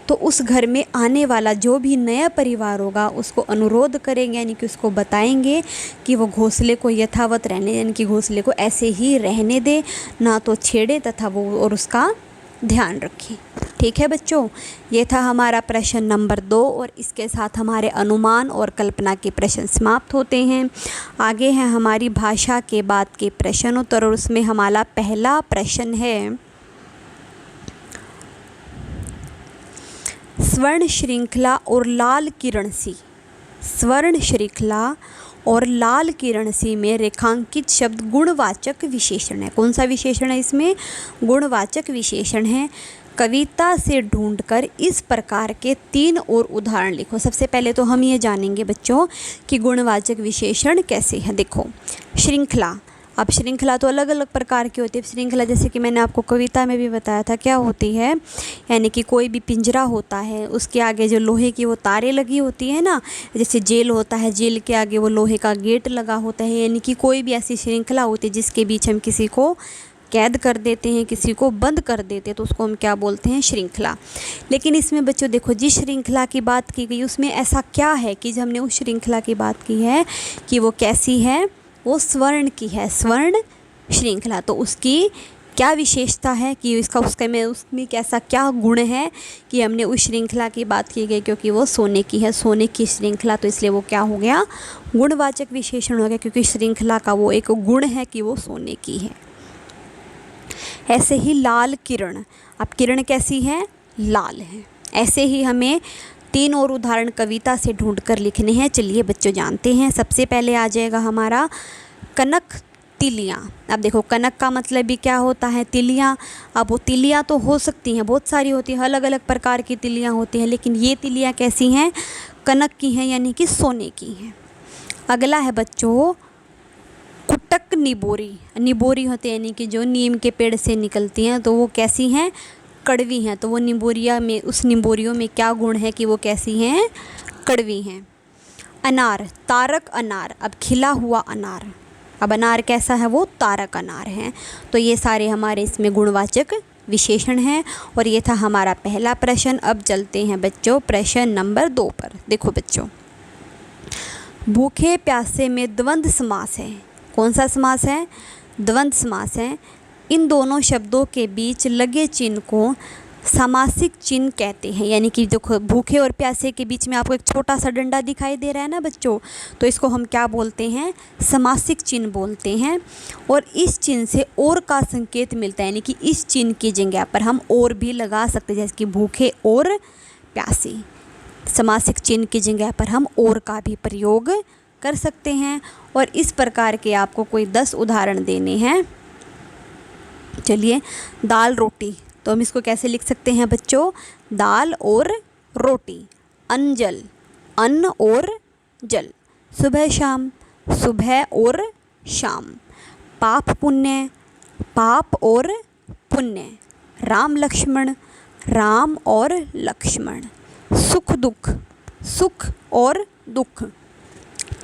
तो उस घर में आने वाला जो भी नया परिवार होगा उसको अनुरोध करेंगे, यानी कि उसको बताएंगे कि वो घोंसले को यथावत रहने, यानी कि घोंसले को ऐसे ही रहने दे, ना तो छेड़े तथा वो और उसका ध्यान रखें। ठीक है बच्चों, ये था हमारा प्रश्न नंबर 2 और इसके साथ हमारे अनुमान और कल्पना के प्रश्न समाप्त होते हैं। आगे है हमारी भाषा के बाद के प्रश्न उत्तर और उसमें हमारा पहला प्रश्न है, स्वर्ण श्रृंखला और लाल किरण सी। स्वर्ण श्रृंखला और लाल किरण सी में रेखांकित शब्द गुणवाचक विशेषण है। कौन सा विशेषण है इसमें? गुणवाचक विशेषण है। कविता से ढूंढकर इस प्रकार के 3 और उदाहरण लिखो। सबसे पहले तो हम ये जानेंगे बच्चों कि गुणवाचक विशेषण कैसे हैं। देखो, श्रृंखला, अब श्रृंखला तो अलग अलग प्रकार की होती है। श्रृंखला जैसे कि मैंने आपको कविता में भी बताया था क्या होती है, यानी कि कोई भी पिंजरा होता है, उसके आगे जो लोहे की वो तारें लगी होती है ना, जैसे जेल होता है, जेल के आगे वो लोहे का गेट लगा होता है, यानी कि कोई भी ऐसी श्रृंखला होती है जिसके बीच हम किसी को कैद कर देते हैं, किसी को बंद कर देते हैं, तो उसको हम क्या बोलते हैं? श्रृंखला। लेकिन इसमें बच्चों देखो, जिस श्रृंखला की बात की गई उसमें ऐसा क्या है कि जब हमने उस श्रृंखला की बात की है कि वो कैसी है, वो स्वर्ण की है, स्वर्ण श्रृंखला। तो उसकी क्या विशेषता है कि उसमें कैसा क्या गुण है कि हमने उस श्रृंखला की बात की गई, क्योंकि वो सोने की है, सोने की श्रृंखला, तो इसलिए वो क्या हो गया? गुणवाचक विशेषण हो गया, क्योंकि श्रृंखला का वो एक गुण है कि वो सोने की है। ऐसे ही लाल किरण, अब किरण कैसी है? लाल है। ऐसे ही हमें 3 और उदाहरण कविता से ढूंढकर लिखने हैं। चलिए बच्चों जानते हैं। सबसे पहले आ जाएगा हमारा कनक तिलियाँ। अब देखो, कनक का मतलब भी क्या होता है? तिलियाँ। अब वो तिलियाँ तो हो सकती हैं, बहुत सारी होती हैं, अलग अलग प्रकार की तिलियाँ होती हैं, लेकिन ये तिलियाँ कैसी हैं? कनक की हैं, यानी कि सोने की हैं। अगला है बच्चों कुटक निबोरी। निबोरी होते हैं यानी कि जो नीम के पेड़ से निकलती हैं, तो वो कैसी हैं? कड़वी हैं। तो वो निबोरिया में, उस निबोरियों में क्या गुण है कि वो कैसी हैं? कड़वी हैं। अनार, तारक अनार, अब खिला हुआ अनार, अब अनार कैसा है? वो तारक अनार है। तो ये सारे हमारे इसमें गुणवाचक विशेषण हैं। और ये था हमारा पहला प्रश्न। अब चलते हैं बच्चों प्रश्न नंबर 2 पर। देखो बच्चों, भूखे प्यासे में द्वंद्व समास है। कौन सा समास है? द्वंद्व समास है। इन दोनों शब्दों के बीच लगे चिन्ह को सामासिक चिन्ह कहते हैं। यानी कि देखो, भूखे और प्यासे के बीच में आपको एक छोटा सा डंडा दिखाई दे रहा है ना बच्चों, तो इसको हम क्या बोलते हैं? सामासिक चिन्ह बोलते हैं। और इस चिन्ह से और का संकेत मिलता है, यानी कि इस चिन्ह की जगह पर हम और भी लगा सकते हैं, जैसे कि भूखे और प्यासे। सामासिक चिन्ह की जगह पर हम और का भी प्रयोग कर सकते हैं। और इस प्रकार के आपको कोई 10 उदाहरण देने हैं। चलिए, दाल रोटी, तो हम इसको कैसे लिख सकते हैं बच्चों? दाल और रोटी। अंजल, अन्न और जल। सुबह शाम, सुबह और शाम। पाप पुण्य, पाप और पुण्य। राम लक्ष्मण, राम और लक्ष्मण। सुख दुख, सुख और दुख।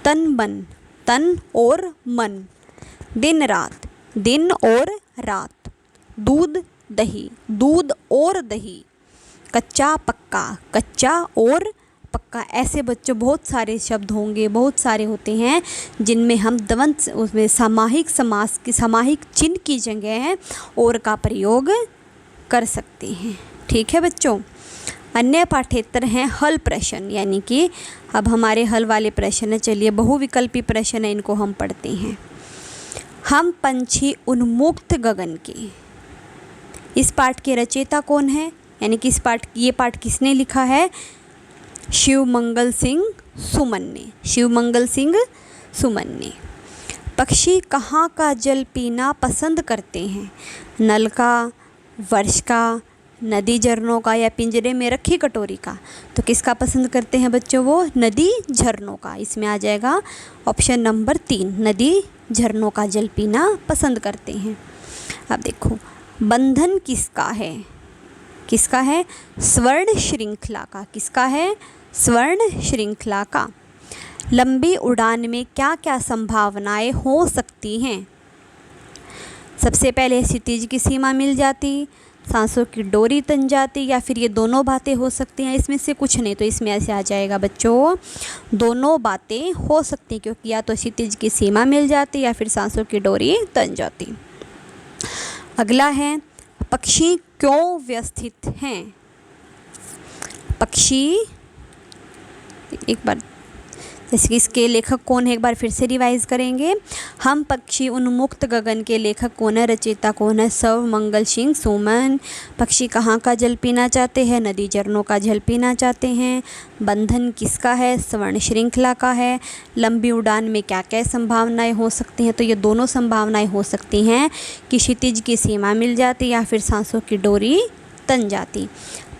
तन मन, तन और मन। दिन रात, दिन और रात। दूध दही, दूध और दही। कच्चा पक्का, कच्चा और पक्का। ऐसे बच्चों बहुत सारे शब्द होंगे, बहुत सारे होते हैं जिनमें हम द्वंद्व, उसमें सामाहिक समास की सामाहिक चिन्ह की जगह और का प्रयोग कर सकते हैं। ठीक है बच्चों। अन्य पाठ्येतर हैं हल प्रश्न, यानी कि अब हमारे हल वाले प्रश्न हैं। चलिए, बहुविकल्पी प्रश्न है, इनको हम पढ़ते हैं। हम पंछी उन्मुक्त गगन के। इस पाठ के रचयिता कौन है? यानी कि ये पाठ किसने लिखा है? शिवमंगल सिंह सुमन ने। शिवमंगल सिंह सुमन ने। पक्षी कहाँ का जल पीना पसंद करते हैं? नल का, वर्ष का, नदी झरनों का, या पिंजरे में रखी कटोरी का? तो किसका पसंद करते हैं बच्चों? वो नदी झरनों का। इसमें आ जाएगा ऑप्शन नंबर 3, नदी झरनों का जल पीना पसंद करते हैं। अब देखो, बंधन किसका है? किसका है? स्वर्ण श्रृंखला का। किसका है? स्वर्ण श्रृंखला का। लंबी उड़ान में क्या क्या संभावनाएं हो सकती हैं? सबसे पहले क्षितिज की सीमा मिल जाती, सांसों की डोरी तन जाती, या फिर ये दोनों बातें हो सकती हैं। इसमें से कुछ नहीं, तो इसमें ऐसे आ जाएगा बच्चों, दोनों बातें हो सकती, क्योंकि या तो क्षितिज की सीमा मिल जाती या फिर सांसों की डोरी तन जाती। अगला है, पक्षी क्यों व्यवस्थित हैं? पक्षी, एक बार जैसे कि इसके लेखक कौन है, एक बार फिर से रिवाइज करेंगे। हम पक्षी उन्मुक्त गगन के लेखक कौन है, रचयिता कौन है? सर्वमंगल सिंह सुमन। पक्षी कहाँ का जल पीना चाहते हैं? नदी झरनों का जल पीना चाहते हैं। बंधन किसका है? स्वर्ण श्रृंखला का है। लंबी उड़ान में क्या क्या संभावनाएं हो सकती हैं? तो ये दोनों संभावनाएं हो सकती हैं कि क्षितिज की सीमा मिल जाती या फिर सांसों की डोरी तन जाती।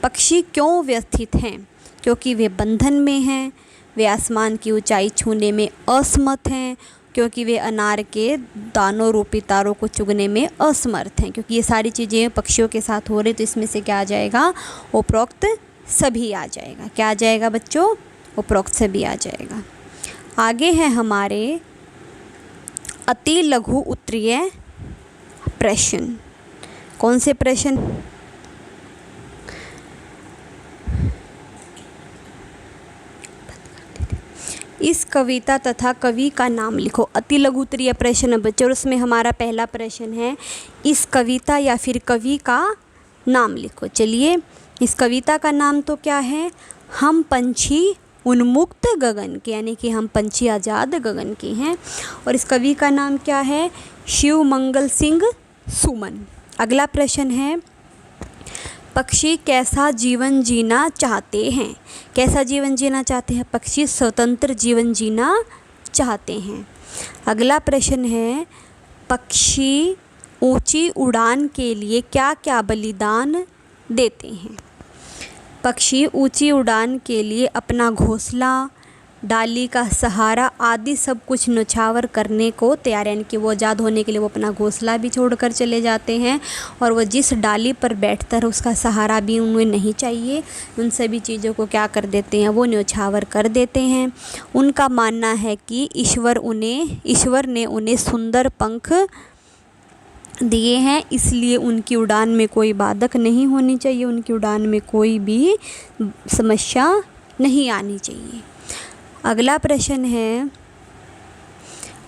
पक्षी क्यों व्यवस्थित हैं? क्योंकि वे बंधन में हैं। वे आसमान की ऊंचाई छूने में असमर्थ हैं, क्योंकि वे अनार के दानों रूपी तारों को चुगने में असमर्थ हैं। क्योंकि ये सारी चीज़ें पक्षियों के साथ हो रही, तो इसमें से क्या आ जाएगा? उपरोक्त सभी आ जाएगा। क्या आ जाएगा बच्चों? उपरोक्त सभी आ जाएगा। आगे है हमारे अति लघु उत्तरीय प्रश्न। कौन से प्रश्न? इस कविता तथा कवि का नाम लिखो। अति लघु उत्तरीय प्रश्न बच्चों, उसमें हमारा पहला प्रश्न है, इस कविता या फिर कवि का नाम लिखो। चलिए, इस कविता का नाम तो क्या है? हम पंछी उन्मुक्त गगन के, यानी कि हम पंछी आज़ाद गगन के हैं। और इस कवि का नाम क्या है? शिवमंगल सिंह सुमन। अगला प्रश्न है, पक्षी कैसा जीवन जीना चाहते हैं? कैसा जीवन जीना चाहते हैं? पक्षी स्वतंत्र जीवन जीना चाहते हैं। अगला प्रश्न है, पक्षी ऊंची उड़ान के लिए क्या क्या बलिदान देते हैं? पक्षी ऊंची उड़ान के लिए अपना घोंसला, डाली का सहारा आदि सब कुछ न्यौछावर करने को तैयार, यानी कि वो आज़ाद होने के लिए वो अपना घोंसला भी छोड़कर चले जाते हैं, और वो जिस डाली पर बैठता है उसका सहारा भी उन्हें नहीं चाहिए। उन सभी चीज़ों को क्या कर देते हैं? वो न्यौछावर कर देते हैं। उनका मानना है कि ईश्वर ने उन्हें सुंदर पंख दिए हैं, इसलिए उनकी उड़ान में कोई बाधक नहीं होनी चाहिए, उनकी उड़ान में कोई भी समस्या नहीं आनी चाहिए। अगला प्रश्न है,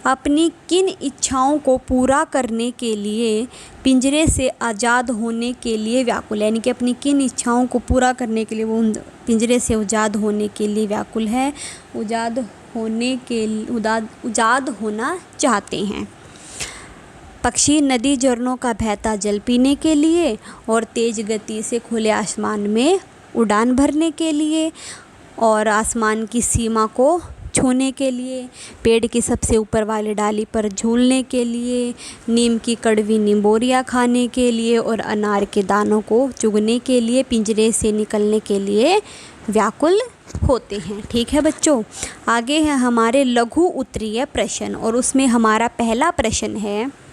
अपनी किन इच्छाओं को पूरा करने के लिए पिंजरे से आज़ाद होने के लिए व्याकुल है? यानी कि अपनी किन इच्छाओं को पूरा करने के लिए वो पिंजरे से आज़ाद होने के लिए व्याकुल है, आज़ाद होना चाहते हैं। पक्षी नदी झरनों का बहता जल पीने के लिए, और तेज़ गति से खुले आसमान में उड़ान भरने के लिए, और आसमान की सीमा को छूने के लिए, पेड़ की सबसे ऊपर वाली डाली पर झूलने के लिए, नीम की कड़वी निम्बोरियाँ खाने के लिए, और अनार के दानों को चुगने के लिए पिंजरे से निकलने के लिए व्याकुल होते हैं। ठीक है बच्चों, आगे है हमारे लघु उत्तरीय प्रश्न, और उसमें हमारा पहला प्रश्न है,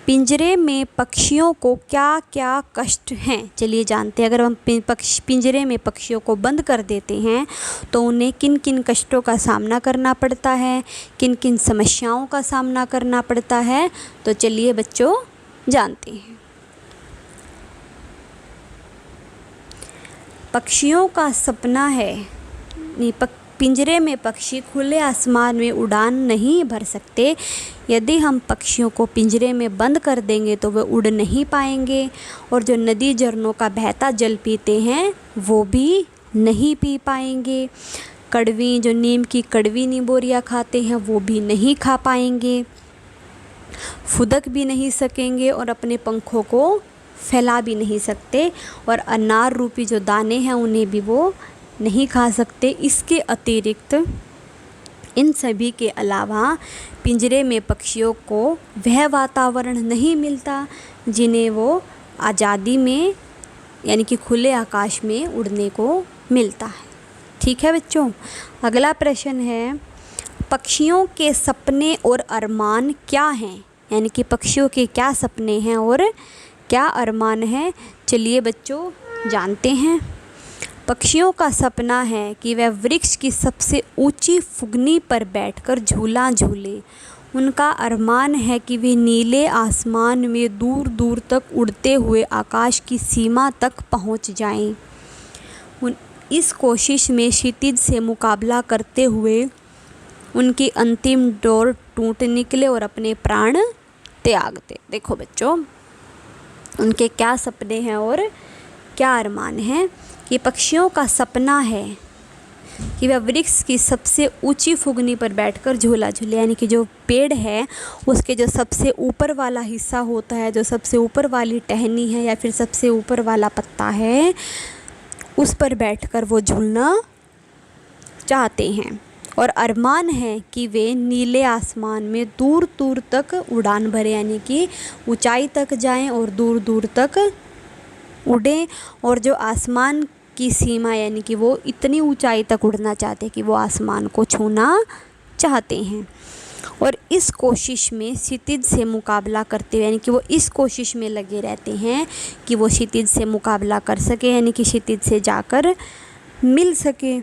पिंजरे में पक्षियों को क्या क्या कष्ट हैं? चलिए जानते हैं। अगर हम पिंजरे में पक्षियों को बंद कर देते हैं तो उन्हें किन किन कष्टों का सामना करना पड़ता है, किन किन समस्याओं का सामना करना पड़ता है, तो चलिए बच्चों जानते हैं। पक्षियों का सपना है, पिंजरे में पक्षी खुले आसमान में उड़ान नहीं भर सकते। यदि हम पक्षियों को पिंजरे में बंद कर देंगे तो वे उड़ नहीं पाएंगे, और जो नदी झरनों का बहता जल पीते हैं वो भी नहीं पी पाएंगे। कड़वी जो नीम की कड़वी नींबोरियाँ खाते हैं वो भी नहीं खा पाएंगे, फुदक भी नहीं सकेंगे, और अपने पंखों को फैला भी नहीं सकते, और अनार रूपी जो दाने हैं उन्हें भी वो नहीं खा सकते। इसके अतिरिक्त इन सभी के अलावा पिंजरे में पक्षियों को वह वातावरण नहीं मिलता जिन्हें वो आज़ादी में, यानी कि खुले आकाश में उड़ने को मिलता है। ठीक है बच्चों, अगला प्रश्न है, पक्षियों के सपने और अरमान क्या हैं, यानी कि पक्षियों के क्या सपने हैं और क्या अरमान है। चलिए बच्चों जानते हैं। पक्षियों का सपना है कि वह वृक्ष की सबसे ऊंची फुगनी पर बैठकर झूला झूले। उनका अरमान है कि वे नीले आसमान में दूर दूर तक उड़ते हुए आकाश की सीमा तक पहुंच जाएं। इस कोशिश में क्षितिज से मुकाबला करते हुए उनकी अंतिम डोर टूट निकले और अपने प्राण त्याग दे। देखो बच्चों, उनके क्या सपने हैं और क्या अरमान है कि पक्षियों का सपना है कि वह वृक्ष की सबसे ऊंची फुगनी पर बैठकर झूला झूले, यानी कि जो पेड़ है उसके जो सबसे ऊपर वाला हिस्सा होता है, जो सबसे ऊपर वाली टहनी है या फिर सबसे ऊपर वाला पत्ता है, उस पर बैठकर वो झूलना चाहते हैं। और अरमान है कि वे नीले आसमान में दूर दूर तक उड़ान भरें, यानी कि ऊंचाई तक जाएं और दूर दूर तक उड़ें। और जो आसमान की सीमा, यानी कि वो इतनी ऊंचाई तक उड़ना चाहते हैं कि वो आसमान को छूना चाहते हैं। और इस कोशिश में क्षितिज से मुकाबला करते हुए, यानी कि वो इस कोशिश में लगे रहते हैं कि वो क्षितिज से मुकाबला कर सके, यानी कि क्षितिज से जाकर मिल सके।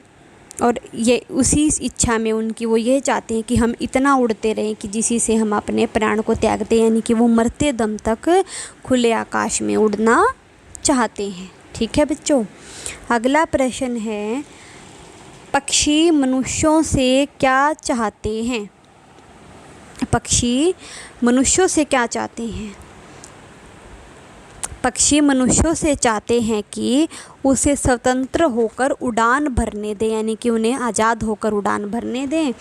और ये उसी इच्छा में उनकी वो ये चाहते हैं कि हम इतना उड़ते रहें कि जिसी से हम अपने प्राण को त्याग दें, यानी कि वो मरते दम तक खुले आकाश में उड़ना चाहते हैं। ठीक है बच्चों, अगला प्रश्न है, पक्षी मनुष्यों से क्या चाहते हैं। पक्षी मनुष्यों से क्या चाहते हैं। पक्षी मनुष्यों से चाहते हैं कि उसे स्वतंत्र होकर उड़ान भरने दें, यानी कि उन्हें आज़ाद होकर उड़ान भरने दें।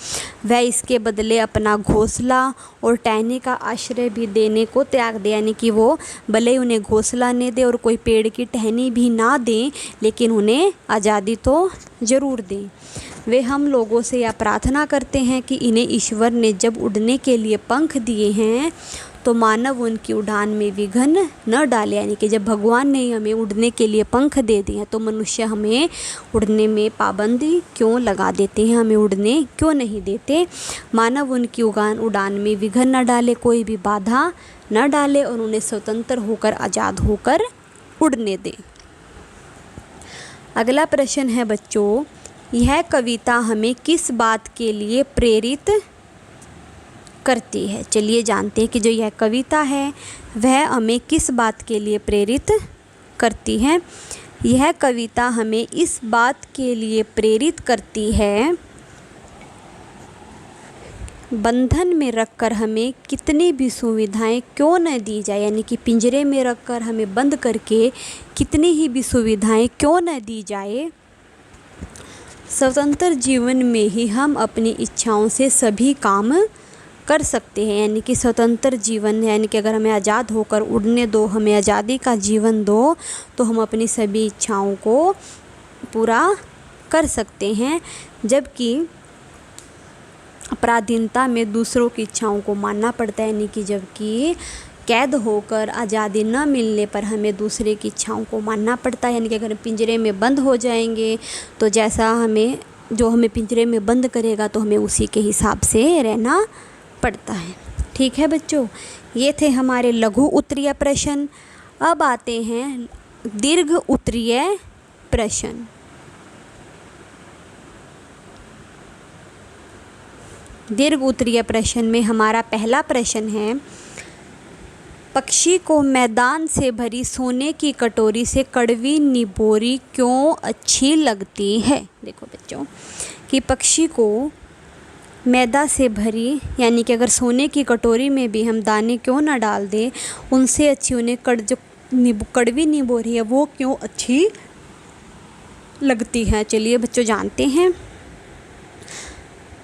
वह इसके बदले अपना घोंसला और टहनी का आश्रय भी देने को त्याग दें, यानी कि वो भले उन्हें घोंसला नहीं दे और कोई पेड़ की टहनी भी ना दें, लेकिन उन्हें आज़ादी तो ज़रूर दें। वे हम लोगों से यह प्रार्थना करते हैं कि इन्हें ईश्वर ने जब उड़ने के लिए पंख दिए हैं तो मानव उनकी उड़ान में विघ्न न डाले, यानी कि जब भगवान ने हमें उड़ने के लिए पंख दे दिए हैं तो मनुष्य हमें उड़ने में पाबंदी क्यों लगा देते हैं, हमें उड़ने क्यों नहीं देते। मानव उनकी उड़ान में विघ्न न डाले, कोई भी बाधा न डाले और उन्हें स्वतंत्र होकर आज़ाद होकर उड़ने दे। अगला प्रश्न है बच्चों, यह कविता हमें किस बात के लिए प्रेरित करती है। चलिए जानते हैं कि जो यह कविता है वह हमें किस बात के लिए प्रेरित करती है। यह कविता हमें इस बात के लिए प्रेरित करती है, बंधन में रखकर हमें कितनी भी सुविधाएं क्यों न दी जाए, यानी कि पिंजरे में रखकर हमें बंद करके कितनी ही भी सुविधाएं क्यों न दी जाए, स्वतंत्र जीवन में ही हम अपनी इच्छाओं से सभी काम कर सकते हैं। यानी कि स्वतंत्र जीवन, यानी कि अगर हमें आज़ाद होकर उड़ने दो, हमें आज़ादी का जीवन दो, तो हम अपनी सभी इच्छाओं को पूरा कर सकते हैं। जबकि पराधीनता में दूसरों की इच्छाओं को मानना पड़ता है, यानी कि जबकि कैद होकर आज़ादी न मिलने पर हमें दूसरे की इच्छाओं को मानना पड़ता है। यानी कि अगर पिंजरे में बंद हो जाएंगे तो जैसा हमें पिंजरे में बंद करेगा तो हमें उसी के हिसाब से रहना पड़ता है। ठीक है बच्चों, ये थे हमारे लघु उत्तरीय प्रश्न। अब आते हैं दीर्घ उत्तरीय प्रश्न। दीर्घ उत्तरीय प्रश्न में हमारा पहला प्रश्न है, पक्षी को मैदान से भरी सोने की कटोरी से कड़वी निबोरी क्यों अच्छी लगती है। देखो बच्चों कि पक्षी को मैदा से भरी, यानी कि अगर सोने की कटोरी में भी हम दाने क्यों ना डाल दें, उनसे अच्छी उन्हें कड़वी निबोरी है वो क्यों अच्छी लगती है। चलिए बच्चों जानते हैं।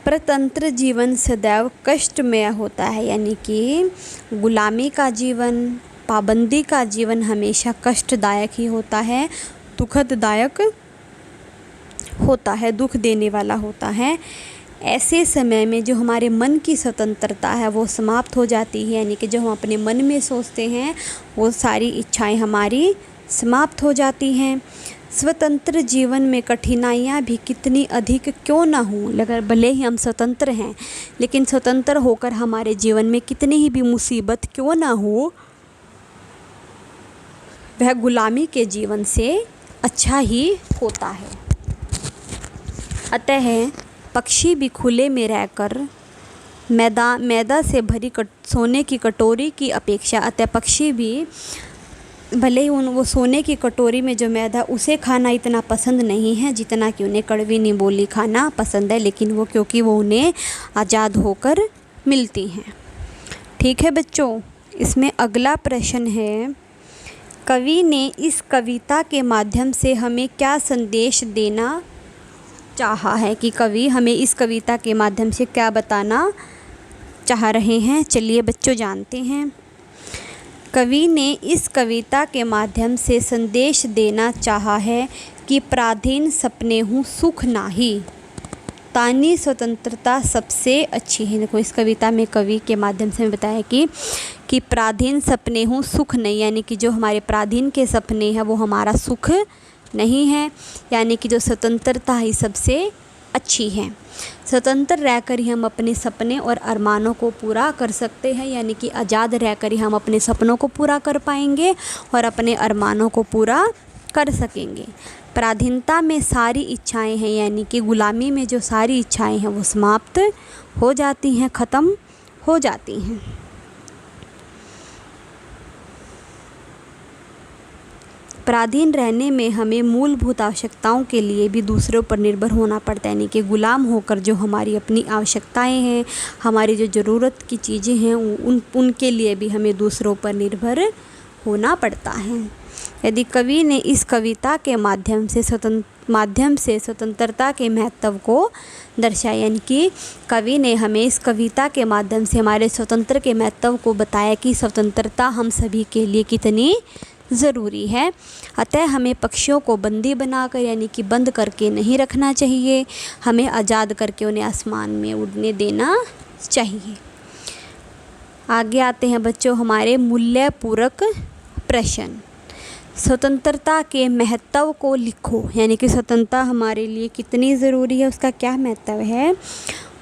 परतंत्र जीवन सदैव कष्टमय होता है, यानी कि गुलामी का जीवन, पाबंदी का जीवन हमेशा कष्टदायक ही होता है, दुखदायक होता है, दुख देने वाला होता है। ऐसे समय में जो हमारे मन की स्वतंत्रता है वो समाप्त हो जाती है, यानी कि जो हम अपने मन में सोचते हैं वो सारी इच्छाएं हमारी समाप्त हो जाती हैं। स्वतंत्र जीवन में कठिनाइयाँ भी कितनी अधिक क्यों ना हों, अगर भले ही हम स्वतंत्र हैं लेकिन स्वतंत्र होकर हमारे जीवन में कितनी ही भी मुसीबत क्यों ना हो, वह गुलामी के जीवन से अच्छा ही होता है। अतः पक्षी भी खुले में रहकर मैदा से भरी सोने की कटोरी की अपेक्षा, अतः पक्षी भी भले ही वो सोने की कटोरी में जो मैदा उसे खाना इतना पसंद नहीं है जितना कि उन्हें कड़वी निबोली खाना पसंद है, लेकिन वो क्योंकि वो उन्हें आज़ाद होकर मिलती हैं। ठीक है बच्चों, इसमें अगला प्रश्न है, कवि ने इस कविता के माध्यम से हमें क्या संदेश देना चाहा है, कि कवि हमें इस कविता के माध्यम से क्या बताना चाह रहे हैं। चलिए बच्चों जानते हैं। कवि ने इस कविता के माध्यम से संदेश देना चाहा है कि पराधीन सपने हूँ सुख नाही, तानी स्वतंत्रता सबसे अच्छी है। देखो इस कविता में कवि के माध्यम से बताया कि पराधीन सपने हूँ सुख नहीं, यानी कि जो हमारे पराधीन के सपने हैं वो हमारा सुख नहीं है, यानी कि जो स्वतंत्रता ही सबसे अच्छी है। स्वतंत्र रहकर ही हम अपने सपने और अरमानों को पूरा कर सकते हैं, यानी कि आज़ाद रहकर ही हम अपने सपनों को पूरा कर पाएंगे और अपने अरमानों को पूरा कर सकेंगे। पराधीनता में सारी इच्छाएं हैं, यानी कि गुलामी में जो सारी इच्छाएं हैं वो समाप्त हो जाती हैं, ख़त्म हो जाती हैं। पराधीन रहने में हमें मूलभूत आवश्यकताओं के लिए भी दूसरों पर निर्भर होना पड़ता है, यानी कि गुलाम होकर जो हमारी अपनी आवश्यकताएं हैं, हमारी जो ज़रूरत की चीज़ें हैं उनके लिए भी हमें दूसरों पर निर्भर होना पड़ता है। यदि कवि ने इस कविता के माध्यम से स्वतंत्रता के महत्व को दर्शाया, यानी कि कवि ने हमें इस कविता के माध्यम से हमारे स्वतंत्र के महत्व को बताया कि स्वतंत्रता हम सभी के लिए कितनी ज़रूरी है। अतः हमें पक्षियों को बंदी बनाकर, यानी कि बंद करके नहीं रखना चाहिए, हमें आज़ाद करके उन्हें आसमान में उड़ने देना चाहिए। आगे आते हैं बच्चों हमारे मूल्यपूरक प्रश्न। स्वतंत्रता के महत्व को लिखो, यानी कि स्वतंत्रता हमारे लिए कितनी ज़रूरी है, उसका क्या महत्व है,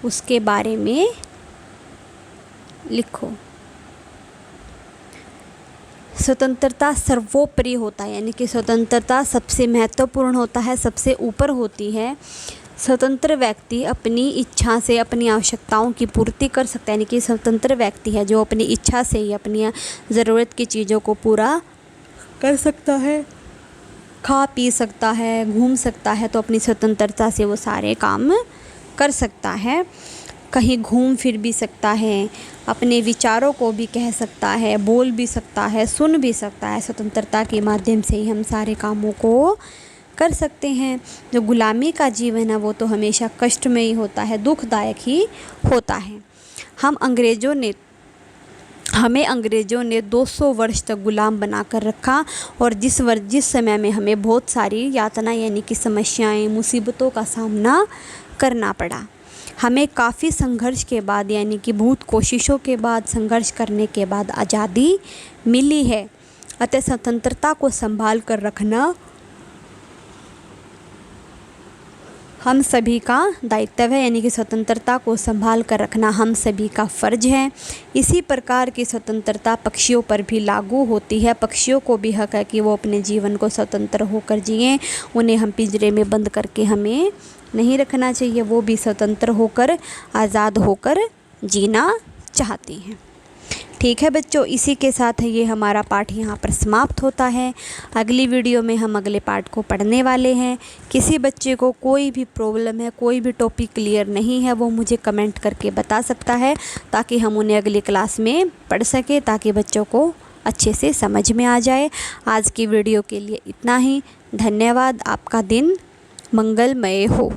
उसके बारे में लिखो। स्वतंत्रता सर्वोपरि होता है, यानी कि स्वतंत्रता सबसे महत्वपूर्ण होता है, सबसे ऊपर होती है। स्वतंत्र व्यक्ति अपनी इच्छा से अपनी आवश्यकताओं की पूर्ति कर सकता है, यानी कि स्वतंत्र व्यक्ति है जो अपनी इच्छा से ही अपनी ज़रूरत की चीज़ों को पूरा कर सकता है, खा पी सकता है, घूम सकता है, तो अपनी स्वतंत्रता से वो सारे काम कर सकता है। कहीं घूम फिर भी सकता है, अपने विचारों को भी कह सकता है, बोल भी सकता है, सुन भी सकता है। स्वतंत्रता के माध्यम से ही हम सारे कामों को कर सकते हैं। जो गुलामी का जीवन है वो तो हमेशा कष्टमयी होता है, दुखदायक ही होता है। हमें अंग्रेज़ों ने 200 वर्ष तक गुलाम बनाकर रखा, और जिस समय में हमें बहुत सारी यातना यानी कि समस्याएं, मुसीबतों का सामना करना पड़ा। हमें काफ़ी संघर्ष के बाद, यानी कि बहुत कोशिशों के बाद, संघर्ष करने के बाद आज़ादी मिली है। अतः स्वतंत्रता को संभाल कर रखना हम सभी का दायित्व है, यानी कि स्वतंत्रता को संभाल कर रखना हम सभी का फ़र्ज है। इसी प्रकार की स्वतंत्रता पक्षियों पर भी लागू होती है। पक्षियों को भी हक है कि वो अपने जीवन को स्वतंत्र होकर जिएं। उन्हें हम पिंजरे में बंद करके हमें नहीं रखना चाहिए, वो भी स्वतंत्र होकर, आज़ाद होकर जीना चाहती हैं। ठीक है बच्चों, इसी के साथ ये हमारा पाठ यहाँ पर समाप्त होता है। अगली वीडियो में हम अगले पाठ को पढ़ने वाले हैं। किसी बच्चे को कोई भी प्रॉब्लम है, कोई भी टॉपिक क्लियर नहीं है, वो मुझे कमेंट करके बता सकता है, ताकि हम उन्हें अगली क्लास में पढ़ सकें, ताकि बच्चों को अच्छे से समझ में आ जाए। आज की वीडियो के लिए इतना ही। धन्यवाद। आपका दिन मंगलमय हो।